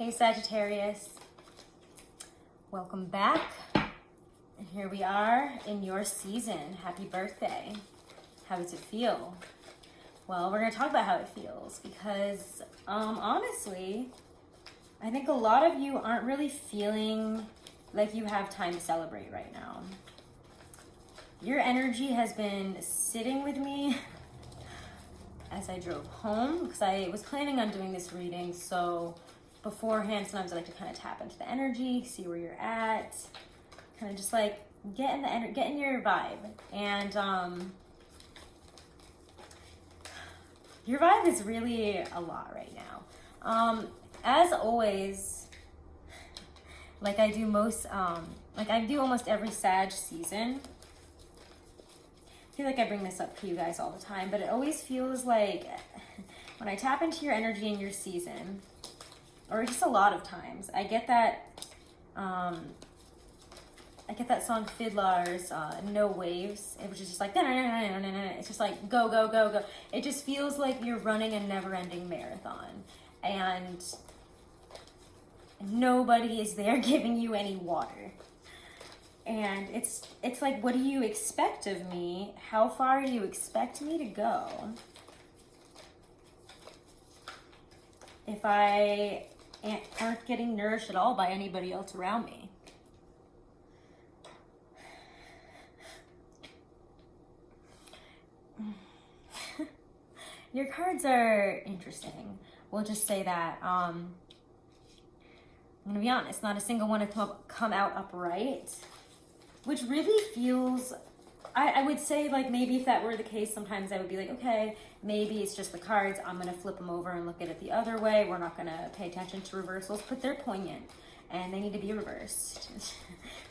Hey Sagittarius, welcome back. And here we are in your season. Happy birthday. How does it feel? Well, we're going to talk about how it feels because honestly, I think a lot of you aren't really feeling like you have time to celebrate right now. Your energy has been sitting with me as I drove home because I was planning on doing this reading, so beforehand sometimes I like to kind of tap into the energy, see where you're at, kind of just like get in your vibe. And your vibe is really a lot right now. As always, like I do almost every Sag season. I feel like I bring this up for you guys all the time, but it always feels like when I tap into your energy in your season, or just a lot of times, I get that song Fiddler's No Waves, which is just like, it's just like, go, go, go, go. It just feels like you're running a never-ending marathon, and nobody is there giving you any water. And it's like, what do you expect of me? How far do you expect me to go if I aren't getting nourished at all by anybody else around me? Your cards are interesting. We'll just say that. I'm gonna be honest, not a single one has come out upright, which really feels, I would say, like, maybe if that were the case, sometimes I would be like, okay, maybe it's just the cards. I'm going to flip them over and look at it the other way. We're not going to pay attention to reversals, but they're poignant and they need to be reversed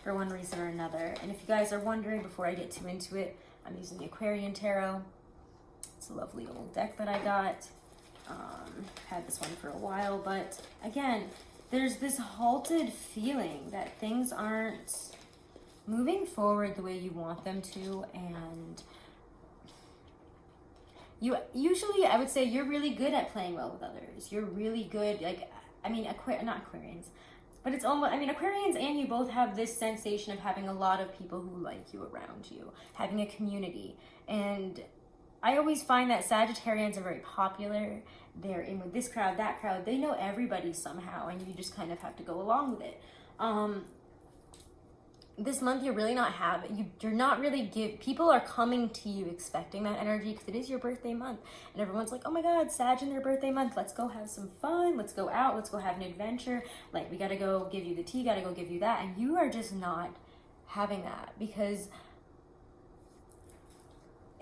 for one reason or another. And if you guys are wondering, before I get too into it, I'm using the Aquarian Tarot. It's a lovely old deck that I got. Had this one for a while, but again, there's this halted feeling that things aren't moving forward the way you want them to, and you usually, I would say, you're really good at playing well with others. You're really good, like, I mean, not Aquarians, but it's almost, I mean, Aquarians and you both have this sensation of having a lot of people who like you around you, having a community. And I always find that Sagittarians are very popular. They're in with this crowd, that crowd. They know everybody somehow, and you just kind of have to go along with it. This month you're really not you're not really people are coming to you expecting that energy because it is your birthday month, and everyone's like, oh my god, Sag in their birthday month, let's go have some fun, let's go out, let's go have an adventure, like we gotta go give you the tea, gotta go give you that, and you are just not having that because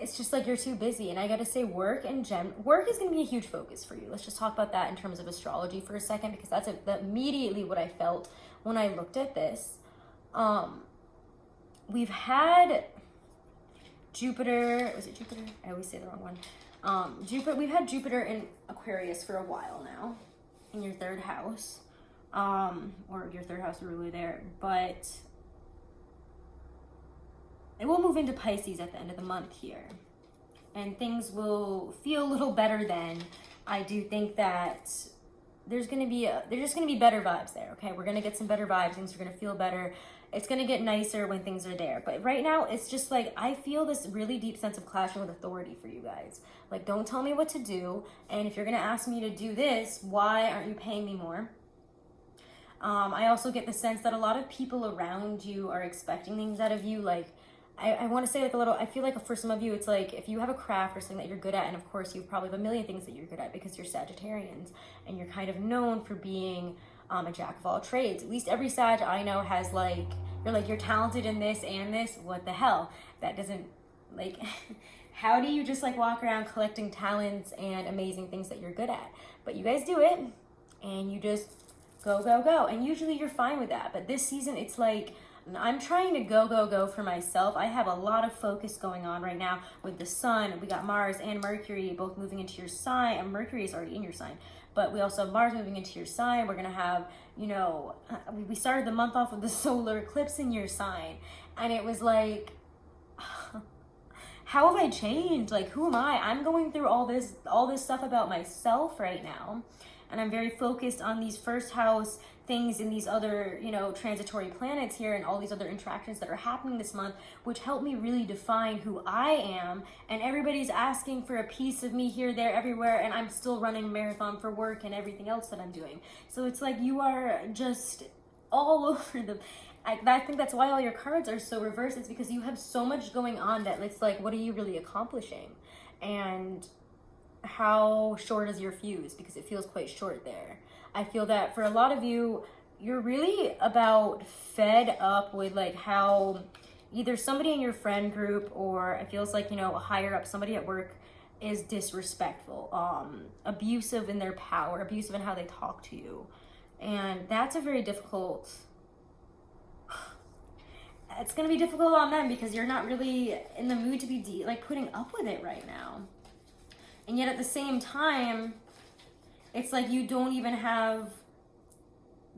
it's just like you're too busy. And I gotta say, work is gonna be a huge focus for you. Let's just talk about that in terms of astrology for a second, because that's immediately what I felt when I looked at this. We've had Jupiter, was it Jupiter? I always say the wrong one. We've had Jupiter in Aquarius for a while now, in your third house, or your third house ruler there, but it will move into Pisces at the end of the month here, and things will feel a little better then. I do think that there's just gonna be better vibes there, okay? We're gonna get some better vibes, things are gonna feel better. It's gonna get nicer when things are there. But right now, it's just like, I feel this really deep sense of clashing with authority for you guys. Like, don't tell me what to do, and if you're gonna ask me to do this, why aren't you paying me more? I also get the sense that a lot of people around you are expecting things out of you. Like, I want to say, like, I feel like for some of you, it's like, if you have a craft or something that you're good at, and of course you probably have a million things that you're good at because you're Sagittarians, and you're kind of known for being a jack of all trades. At least every Sag I know has, like, you're talented in this and this. What the hell? That doesn't, like, how do you just, like, walk around collecting talents and amazing things that you're good at? But you guys do it, and you just go, go, go. And usually you're fine with that. But this season, it's like, I'm trying to go, go, go for myself. I have a lot of focus going on right now with the sun. We got Mars and Mercury both moving into your sign, and Mercury is already in your sign, but we also have Mars moving into your sign. We're gonna have, we started the month off with the solar eclipse in your sign, and it was like, how have I changed? Like, who am I? I'm going through all this stuff about myself right now. and I'm very focused on these first house things and these other, you know, transitory planets here and all these other interactions that are happening this month, which help me really define who I am. And everybody's asking for a piece of me here, there, everywhere, and I'm still running a marathon for work and everything else that I'm doing. So it's like you are just all over the... I think that's why all your cards are so reversed. It's because you have so much going on that it's like, what are you really accomplishing? And how short is your fuse? Because it feels quite short there. I feel that for a lot of you, you're really about fed up with like how either somebody in your friend group, or it feels like, you know, a higher up, somebody at work is disrespectful, abusive in their power, abusive in how they talk to you. And that's a very difficult... It's going to be difficult on them because you're not really in the mood to be like putting up with it right now. And yet at the same time, it's like you don't even have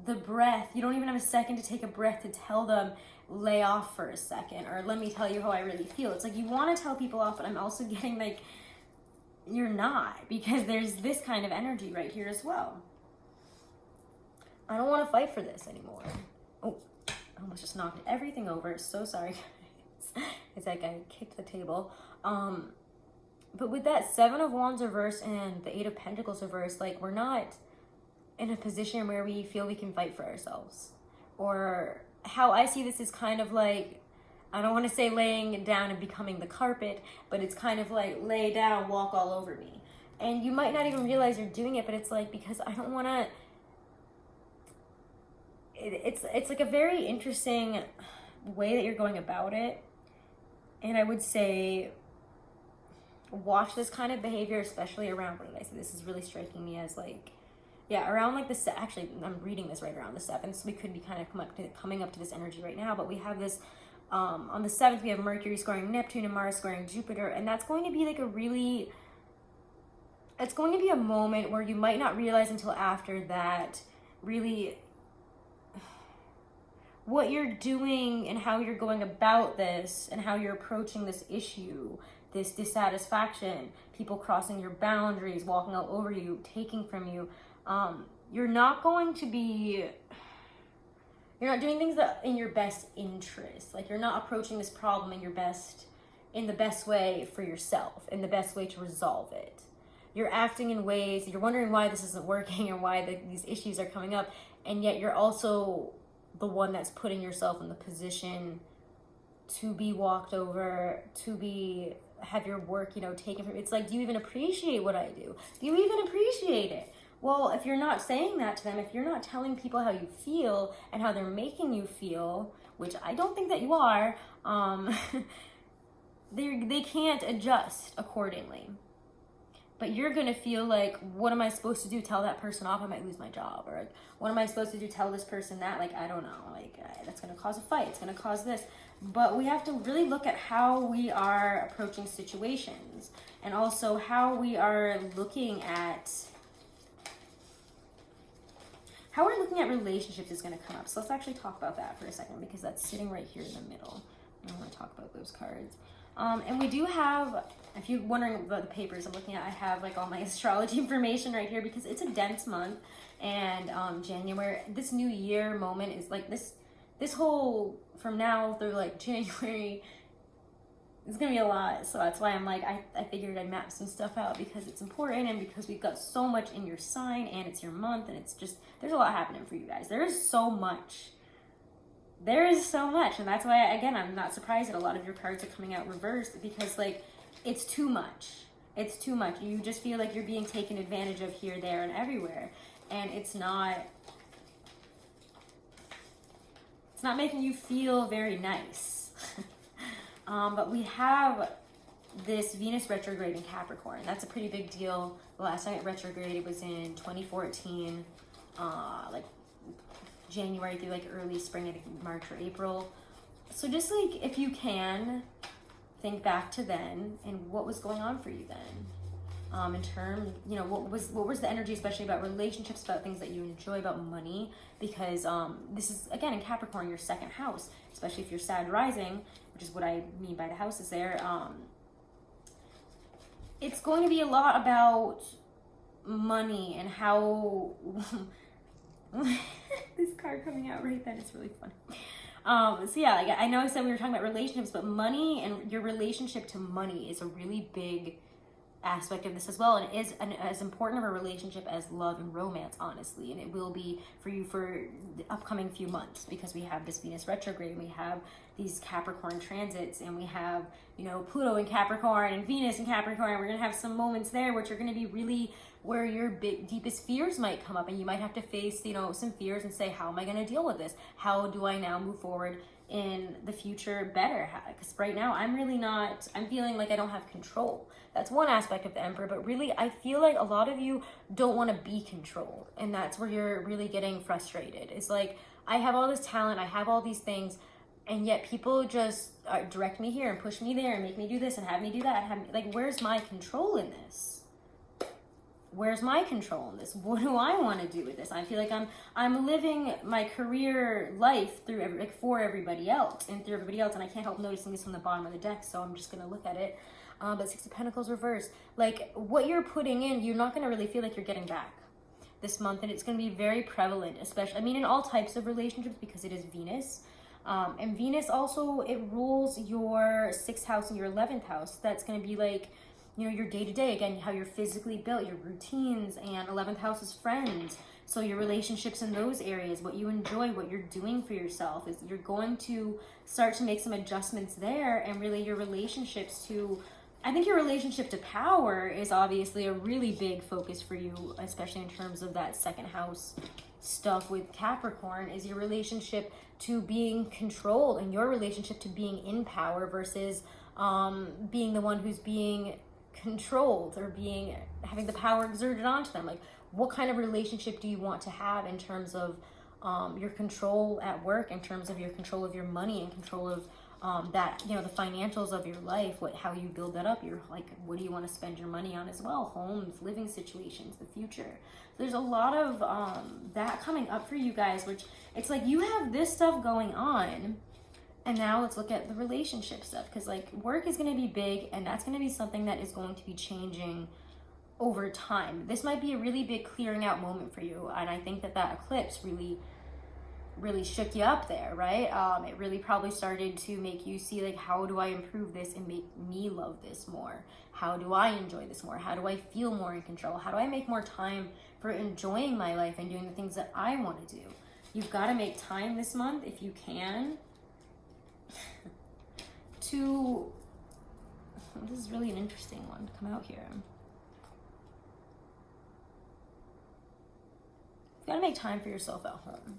the breath. You don't even have a second to take a breath to tell them, lay off for a second, or let me tell you how I really feel. It's like you want to tell people off, but I'm also getting like, you're not, because there's this kind of energy right here as well. I don't want to fight for this anymore. Oh, I almost just knocked everything over. So sorry, guys. It's like I kicked the table. But with that Seven of Wands reverse and the Eight of Pentacles reverse, like we're not in a position where we feel we can fight for ourselves. Or how I see this is kind of like, I don't want to say laying down and becoming the carpet, but it's kind of like lay down, walk all over me. And you might not even realize you're doing it, but it's like, because I don't want to... It's like a very interesting way that you're going about it. And I would say, watch this kind of behavior, especially around, what did I say? This is really striking me as like, yeah, around like actually, I'm reading this right around the 7th, so we could be kind of coming up to this energy right now, but we have this, on the 7th, we have Mercury squaring Neptune and Mars squaring Jupiter, and that's going to be like it's going to be a moment where you might not realize until after that really what you're doing and how you're going about this and how you're approaching this issue, this dissatisfaction, people crossing your boundaries, walking all over you, taking from you. You're not going to be, you're not doing things that in your best interest. Like you're not approaching this problem in the best way for yourself, in the best way to resolve it. You're acting in ways, you're wondering why this isn't working or why these issues are coming up, and yet you're also the one that's putting yourself in the position to be walked over, to have your work, you know, taken from. It's like, do you even appreciate what I do? Do you even appreciate it? Well, if you're not saying that to them, if you're not telling people how you feel and how they're making you feel, which I don't think that you are, they can't adjust accordingly. But you're going to feel like, what am I supposed to do? Tell that person off? I might lose my job. Or like, what am I supposed to do? Tell this person that? Like, I don't know. Like, that's going to cause a fight. It's going to cause this. But we have to really look at how we are approaching situations. And also how we are looking at... How we're looking at relationships is going to come up. So let's actually talk about that for a second, because that's sitting right here in the middle. I want to talk about those cards. And we do have, if you're wondering about the papers I'm looking at, I have like all my astrology information right here because it's a dense month. And January, this new year moment is like this whole, from now through like January, it's going to be a lot. So that's why I'm like, I figured I'd map some stuff out because it's important and because we've got so much in your sign and it's your month and it's just, there's a lot happening for you guys. There is so much. There is so much, and that's why, again, I'm not surprised that a lot of your cards are coming out reversed because, like, it's too much. It's too much. You just feel like you're being taken advantage of here, there, and everywhere, and it's not making you feel very nice. But we have this Venus retrograde in Capricorn. That's a pretty big deal. The last time it retrograded was in 2014, like January through like early spring, I think March or April. So just like, if you can, think back to then and what was going on for you then. In terms, you know, what was the energy, especially about relationships, about things that you enjoy, about money, because this is, again, in Capricorn, your second house, especially if you're Sag rising, which is what I mean by the houses there. It's going to be a lot about money and how this card coming out right then, it's really funny. So yeah, like I know I said we were talking about relationships, but money and your relationship to money is a really big aspect of this as well, and it is as important of a relationship as love and romance, honestly, and it will be for you for the upcoming few months, because we have this Venus retrograde, and we have these Capricorn transits, and we have, you know, Pluto in Capricorn and Venus in Capricorn. We're gonna have some moments there which are gonna be really where your deepest fears might come up, and you might have to face, you know, some fears and say, how am I gonna deal with this? How do I now move forward in the future better? Because right now I'm feeling like I don't have control. That's one aspect of the Emperor, but really I feel like a lot of you don't want to be controlled, and that's where you're really getting frustrated. It's like, I have all this talent, I have all these things, and yet people just direct me here and push me there and make me do this and have me do that. Like, where's my control in this? Where's my control in this? What do I want to do with this? I feel like I'm living my career life through for everybody else and through everybody else, and I can't help noticing this from the bottom of the deck, so I'm just gonna look at it. But Six of Pentacles reversed. Like, what you're putting in, you're not gonna really feel like you're getting back this month, and it's gonna be very prevalent, especially, I mean, in all types of relationships, because it is Venus. And Venus also, it rules your 6th house and your 11th house. That's gonna be like, you know, your day-to-day, again, how you're physically built, your routines, and 11th house is friends. So your relationships in those areas, what you enjoy, what you're doing for yourself, is you're going to start to make some adjustments there, and really your relationships to, I think your relationship to power is obviously a really big focus for you, especially in terms of that 2nd house stuff with Capricorn, is your relationship to being controlled and your relationship to being in power versus being the one who's being controlled or having the power exerted onto them. Like, what kind of relationship do you want to have in terms of your control at work, in terms of your control of your money, and control of that, you know, the financials of your life, how you build that up. You're like, what do you want to spend your money on as well? Homes, living situations, the future. So there's a lot of that coming up for you guys, which it's like you have this stuff going on, and now let's look at the relationship stuff, because like work is going to be big, and that's going to be something that is going to be changing over time. This might be a really big clearing out moment for you, and I think that eclipse really shook you up there, right? It really probably started to make you see, like, how do I improve this and make me love this more? How do I enjoy this more? How do I feel more in control? How do I make more time for enjoying my life and doing the things that I want to do? You've got to make time this month, if you can, to, this is really an interesting one to come out here. You've got to make time for yourself at home.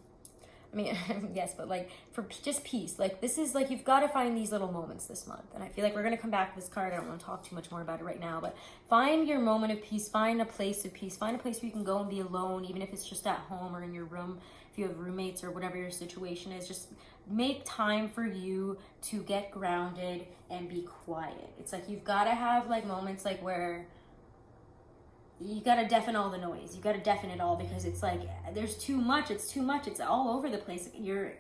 I mean, yes, but like for just peace. Like, this is like, you've got to find these little moments this month. And I feel like we're going to come back to this card. I don't want to talk too much more about it right now, but find your moment of peace. Find a place of peace. Find a place where you can go and be alone, even if it's just at home or in your room. If you have roommates or whatever your situation is, just make time for you to get grounded and be quiet. It's like, you've got to have like moments like where you got to deafen all the noise. You got to deafen it all, because it's like, there's too much. It's too much. It's all over the place. You're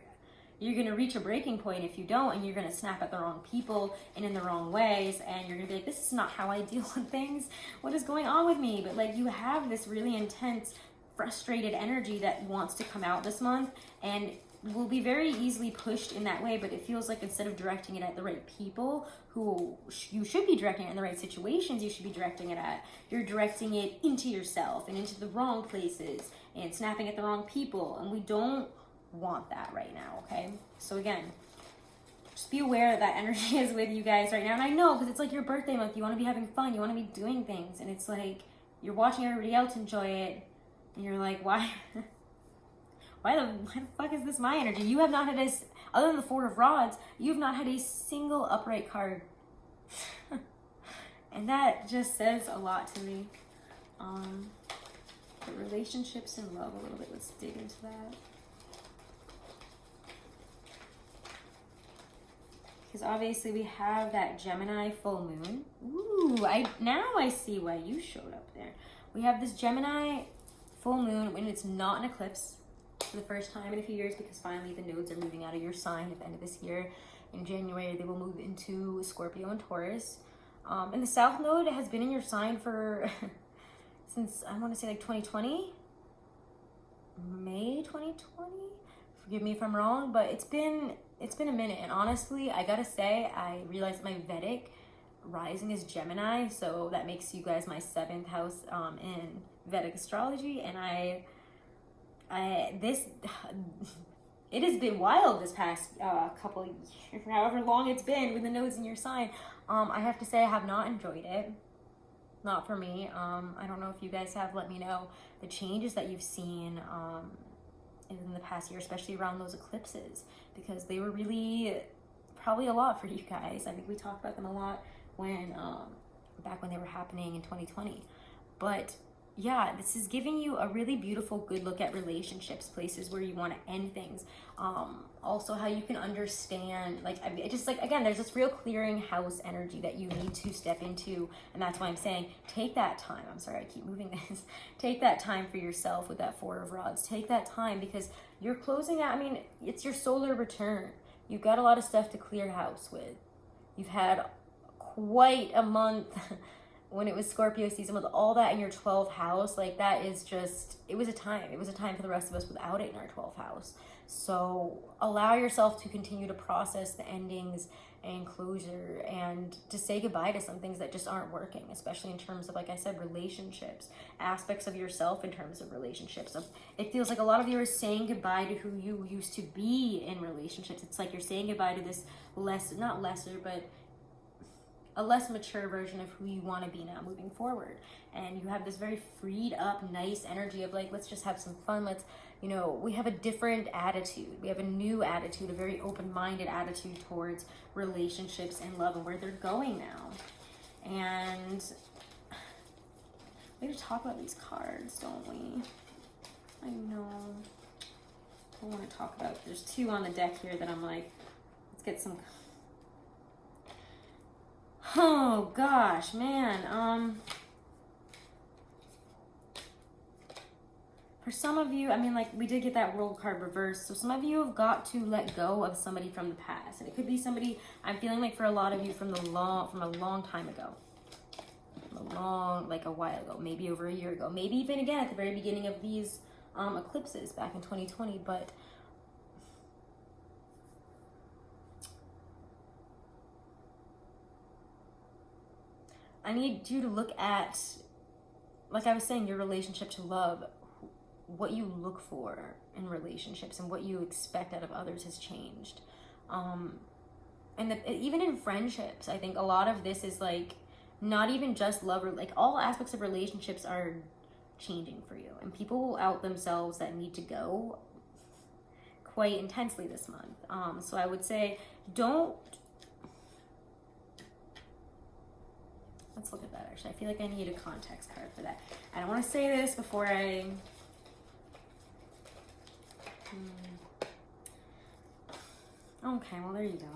going to reach a breaking point if you don't, and you're going to snap at the wrong people and in the wrong ways. And you're going to be like, this is not how I deal with things. What is going on with me? But like, you have this really intense, frustrated energy that wants to come out this month, and will be very easily pushed in that way. But it feels like, instead of directing it at the right people who you should be directing it in the right situations, you should be directing it at, you're directing it into yourself and into the wrong places and snapping at the wrong people, and we don't want that right now. Okay, so again, just be aware that energy is with you guys right now. And I know, because it's like your birthday month, you want to be having fun, you want to be doing things, and it's like you're watching everybody else enjoy it, and you're like, why why the fuck is this my energy? You have not had other than the Four of Rods, you've not had a single upright card. And that just says a lot to me. The relationships and love a little bit. Let's dig into that. Because obviously we have that Gemini full moon. Ooh, now I see why you showed up there. We have this Gemini full moon when it's not an eclipse for the first time in a few years, because finally the nodes are moving out of your sign at the end of this year. In January, they will move into Scorpio and Taurus. And the South node has been in your sign for since I want to say like 2020, May 2020. Forgive me if I'm wrong, but it's been a minute. And honestly, I gotta say, I realized my Vedic rising is Gemini, so that makes you guys my 7th house in Vedic astrology. And it has been wild this past couple of years, however long it's been with the nodes in your sign. I have to say I have not enjoyed it. Not for me. I don't know if you guys have. Let me know the changes that you've seen in the past year, especially around those eclipses, because they were really probably a lot for you guys. I think we talked about them a lot when back when they were happening in 2020. But yeah, this is giving you a really beautiful, good look at relationships, places where you want to end things. Also how you can understand, like, just like, again, there's this real clearing house energy that you need to step into. And that's why I'm saying, take that time. I'm sorry, I keep moving this. Take that time for yourself with that 4 of Rods. Take that time because you're closing out. I mean, it's your solar return. You've got a lot of stuff to clear house with. You've had quite a month when it was Scorpio season with all that in your 12th house. Like, that is just, it was a time for the rest of us without it in our 12th house. So allow yourself to continue to process the endings and closure, and to say goodbye to some things that just aren't working, especially in terms of, like I said, relationships, aspects of yourself in terms of relationships. It feels like a lot of you are saying goodbye to who you used to be in relationships. It's like you're saying goodbye to this a less mature version of who you want to be now moving forward. And you have this very freed up, nice energy of like, let's just have some fun. Let's, we have a different attitude. We have a new attitude, a very open-minded attitude towards relationships and love and where they're going now. And we have to talk about these cards, don't we? I know. I want to talk about, there's 2 on the deck here that I'm like, let's get some. Oh gosh, man. For some of you, I mean, like, we did get that World card reversed, so some of you have got to let go of somebody from the past, and it could be somebody, I'm feeling like for a lot of you from a long time ago, like a while ago, maybe over a year ago, maybe even again at the very beginning of these eclipses back in 2020, but I need you to look at, like I was saying, your relationship to love, what you look for in relationships and what you expect out of others has changed. And even in friendships, I think a lot of this is like, not even just love, or like all aspects of relationships are changing for you. And people will out themselves that need to go quite intensely this month. So I would say, let's look at that actually. I feel like I need a context card for that. I don't want to say this before I... Okay, well, there you go.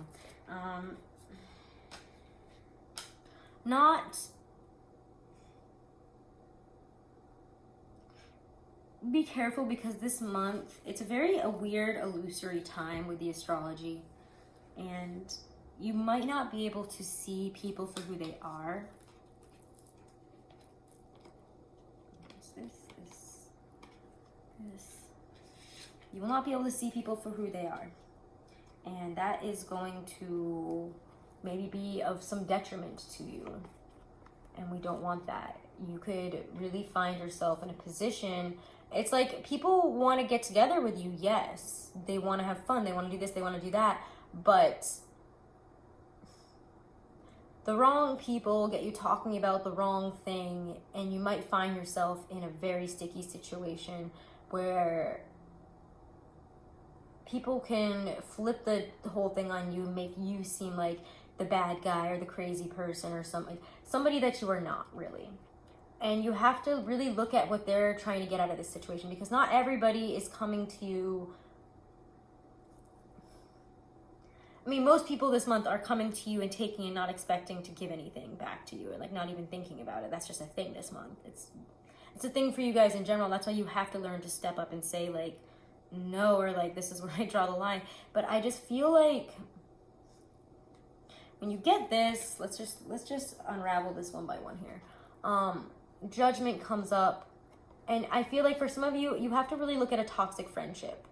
Be careful, because this month, it's a weird, illusory time with the astrology, and you might not be able to see people for who they are. This. You will not be able to see people for who they are. And that is going to maybe be of some detriment to you. And we don't want that. You could really find yourself in a position, it's like people want to get together with you, yes. They want to have fun, they want to do this, they want to do that. But the wrong people get you talking about the wrong thing, and you might find yourself in a very sticky situation where people can flip the whole thing on you and make you seem like the bad guy or the crazy person or somebody that you are not really. And you have to really look at what they're trying to get out of this situation, because not everybody is coming to you. I mean, most people this month are coming to you and taking and not expecting to give anything back to you, or like not even thinking about it. That's just a thing this month. It's a thing for you guys in general. That's why you have to learn to step up and say like no, or like this is where I draw the line. But I just feel like when you get this, let's just unravel this one by one here. Judgment comes up. And I feel like for some of you, you have to really look at a toxic friendship.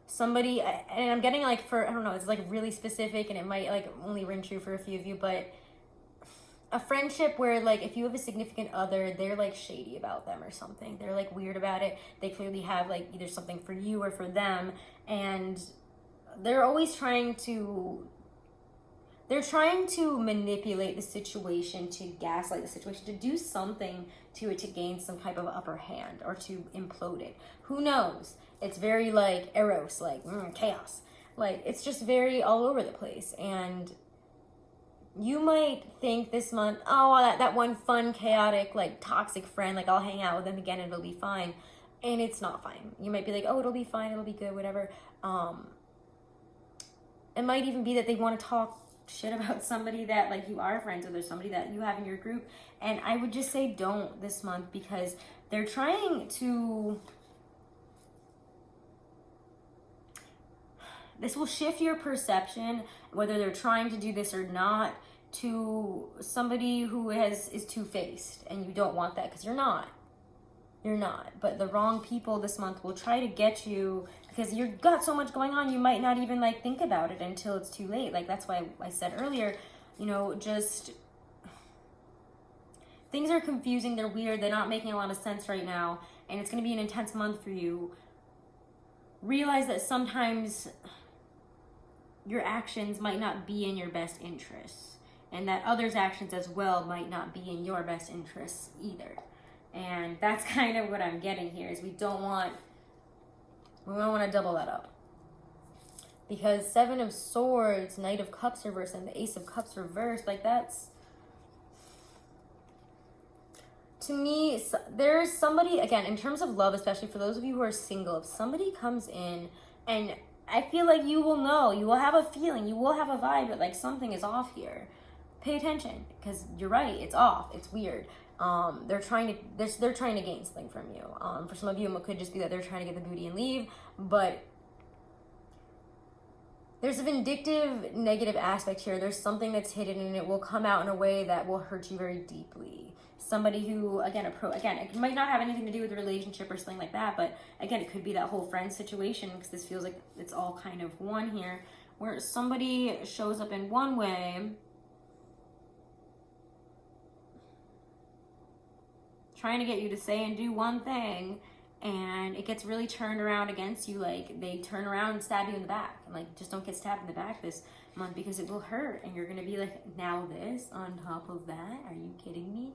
Somebody, and I'm getting like for, I don't know, it's like really specific and it might like only ring true for a few of you, but a friendship where like if you have a significant other, they're like shady about them or something. They're like weird about it. They clearly have like either something for you or for them. And they're always trying to manipulate the situation, to gaslight the situation, to do something to it to gain some type of upper hand or to implode it. Who knows? It's very like Eros, like chaos. Like it's just very all over the place. And you might think this month, oh, that one fun, chaotic, like toxic friend, like I'll hang out with them again and it'll be fine. And it's not fine. You might be like, oh, it'll be fine, it'll be good, whatever. It might even be that they want to talk shit about somebody that like you are friends with or somebody that you have in your group. And I would just say don't this month, because they're trying to, this will shift your perception, whether they're trying to do this or not, to somebody who is two-faced, and you don't want that, because you're not. But the wrong people this month will try to get you, because you've got so much going on, you might not even like think about it until it's too late. Like that's why I said earlier, just things are confusing, they're weird, they're not making a lot of sense right now, and it's going to be an intense month for you. Realize that sometimes your actions might not be in your best interests, and that others' actions as well might not be in your best interests either. And that's kind of what I'm getting here, is we don't want to double that up. Because 7 of Swords, Knight of Cups reversed, and the Ace of Cups reversed, like that's, to me, there's somebody, again, in terms of love, especially for those of you who are single, if somebody comes in, and I feel like you will know, you will have a feeling, you will have a vibe that like something is off here. Pay attention, because you're right, it's off, it's weird. They're trying to gain something from you. For some of you, it could just be that they're trying to get the booty and leave, but there's a vindictive negative aspect here. There's something that's hidden, and it will come out in a way that will hurt you very deeply. Somebody who, again, it might not have anything to do with the relationship or something like that, but again, it could be that whole friend situation, because this feels like it's all kind of one here, where somebody shows up in one way, trying to get you to say and do one thing, and it gets really turned around against you. Like they turn around and stab you in the back, and like just don't get stabbed in the back this month, because it will hurt, and you're gonna be like, now this on top of that, are you kidding me?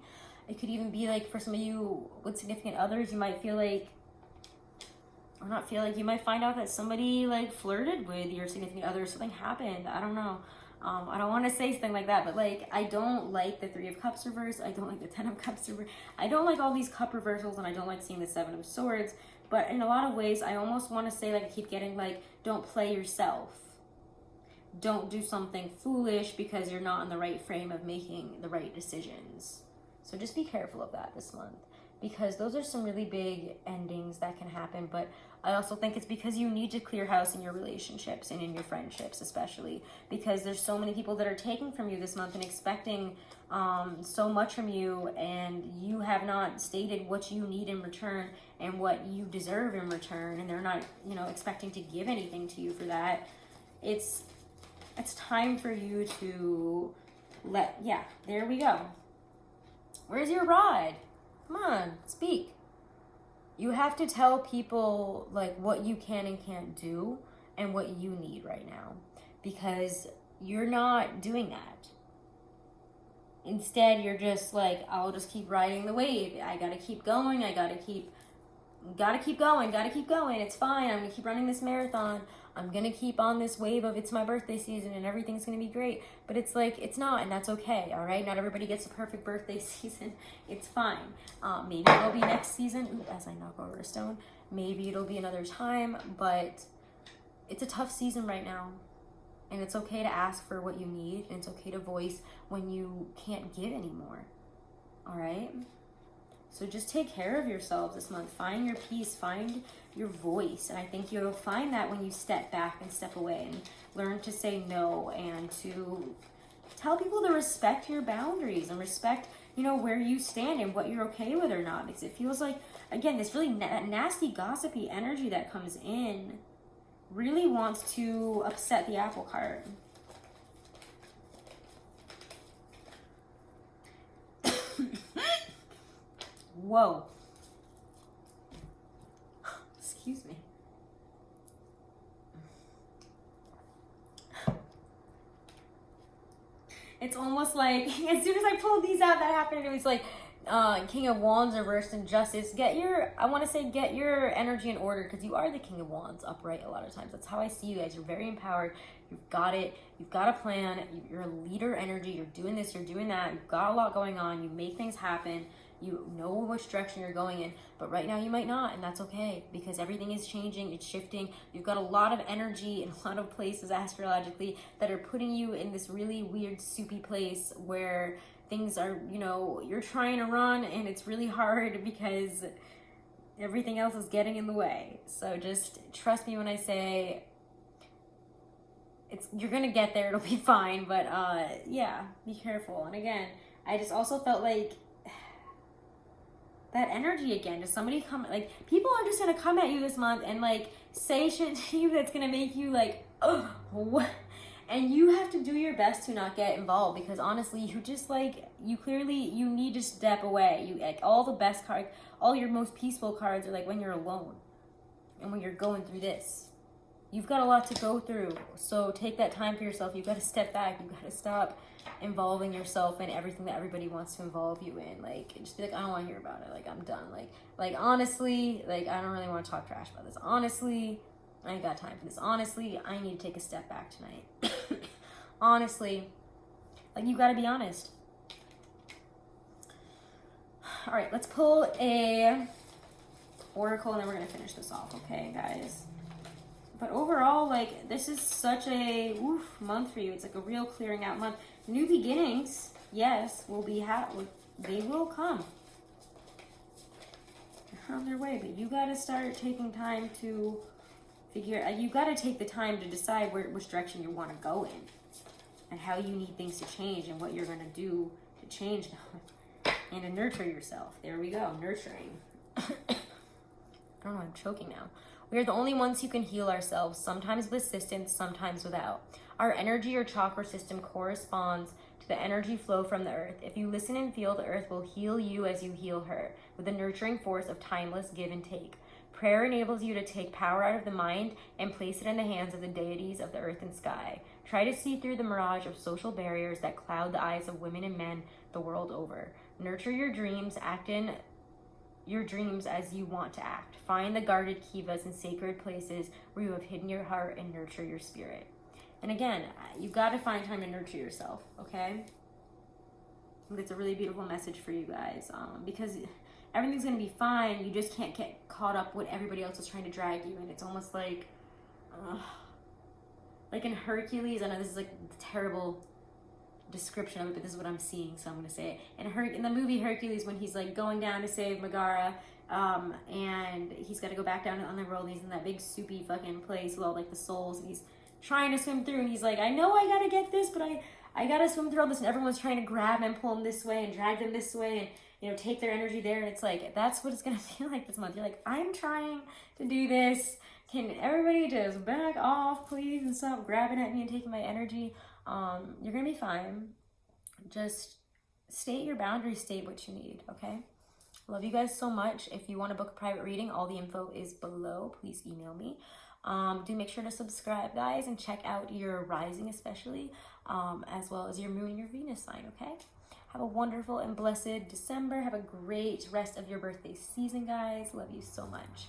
It could even be like for some of you with significant others, you might feel like, or not feel like, you might find out that somebody like flirted with your significant other, something happened, I don't know. I don't want to say something like that, but like, I don't like the 3 of Cups reversed. I don't like the 10 of Cups reversed. I don't like all these cup reversals, and I don't like seeing the 7 of Swords. But in a lot of ways, I almost want to say, like, I keep getting like, don't play yourself. Don't do something foolish because you're not in the right frame of making the right decisions. So just be careful of that this month, because those are some really big endings that can happen. But I also think it's because you need to clear house in your relationships and in your friendships, especially because there's so many people that are taking from you this month and expecting so much from you, and you have not stated what you need in return and what you deserve in return, and they're not, expecting to give anything to you for that. It's time for you to there we go. Where's your ride? Come on, speak. You have to tell people like what you can and can't do and what you need right now, because you're not doing that. Instead, you're just like, I'll just keep riding the wave. I gotta keep going. I gotta keep going. It's fine. I'm gonna keep running this marathon. I'm gonna keep on this wave of it's my birthday season and everything's gonna be great. But it's like, it's not, and that's okay, all right? Not everybody gets a perfect birthday season. It's fine. Maybe it'll be next season. As I knock over a stone. Maybe it'll be another time, but it's a tough season right now. And it's okay to ask for what you need, and it's okay to voice when you can't give anymore, all right? So just take care of yourselves this month. Find your peace, find your voice. And I think you'll find that when you step back and step away and learn to say no, and to tell people to respect your boundaries and respect you know, where you stand and what you're okay with or not. Because it feels like, again, this really nasty, gossipy energy that comes in really wants to upset the apple cart. Whoa. Excuse me. It's almost like, as soon as I pulled these out, that happened. It was like, King of Wands reversed and Justice. Get your energy in order, because you are the King of Wands upright a lot of times. That's how I see you guys. You're very empowered. You've got it. You've got a plan. You're a leader energy. You're doing this. You're doing that. You've got a lot going on. You make things happen. You know which direction you're going in, but right now you might not, and that's okay, because everything is changing, it's shifting. You've got a lot of energy in a lot of places astrologically that are putting you in this really weird, soupy place where things are, you know, you're trying to run and it's really hard because everything else is getting in the way. So just trust me when I say you're gonna get there, it'll be fine, but yeah, be careful. And again, I just also felt like that energy again, just somebody come, like, people are just gonna come at you this month and like say shit to you that's gonna make you like, oh, what? And you have to do your best to not get involved, because honestly, you just like, you need to step away. You like, all the best cards, all your most peaceful cards are like when you're alone and when you're going through this. You've got a lot to go through, so take that time for yourself. You've got to step back. You've got to stop involving yourself in everything that everybody wants to involve you in. Like, just be like, I don't want to hear about it. Like, I'm done. Like honestly, like, I don't really want to talk trash about this. Honestly, I ain't got time for this. Honestly, I need to take a step back tonight. Honestly, like, you got to be honest. All right, let's pull a oracle and then we're going to finish this off. Okay, guys? But overall, like, this is such a month for you. It's like a real clearing out month. New beginnings, yes, will be they will come. They're on their way, but you got to start taking time to you got to take the time to decide which direction you want to go in and how you need things to change and what you're going to do to change and to nurture yourself. There we go, nurturing. I don't know, I'm choking now. We are the only ones who can heal ourselves, sometimes with assistance, sometimes without. Our energy or chakra system corresponds to the energy flow from the earth. If you listen and feel, the earth will heal you as you heal her, with the nurturing force of timeless give and take. Prayer enables you to take power out of the mind and place it in the hands of the deities of the earth and sky. Try to see through the mirage of social barriers that cloud the eyes of women and men the world over. Nurture your dreams, act in your dreams as you want to act. Find the guarded kivas and sacred places where you have hidden your heart and nurture your spirit. And again, you got to find time to nurture yourself, okay? I think it's a really beautiful message for you guys, because everything's going to be fine. You just can't get caught up what everybody else is trying to drag you in. It's almost like in Hercules. I know this is like a terrible description of it, but this is what I'm seeing, so I'm going to say it. In the movie Hercules, when he's like going down to save Megara, and he's got to go back down to the underworld, and he's in that big soupy fucking place with all like the souls, and he's trying to swim through, and he's like, I know I got to get this, but I got to swim through all this, and everyone's trying to grab him and pull him this way and drag them this way and, you know, take their energy there. And it's like, that's what it's going to feel like this month. You're like, I'm trying to do this. Can everybody just back off, please, and stop grabbing at me and taking my energy? You're going to be fine. Just state your boundaries, state what you need, okay? Love you guys so much. If you want to book a private reading, all the info is below. Please email me. Do make sure to subscribe, guys, and check out your rising especially, as well as your moon and your Venus sign, okay? Have a wonderful and blessed December. Have a great rest of your birthday season, guys. Love you so much.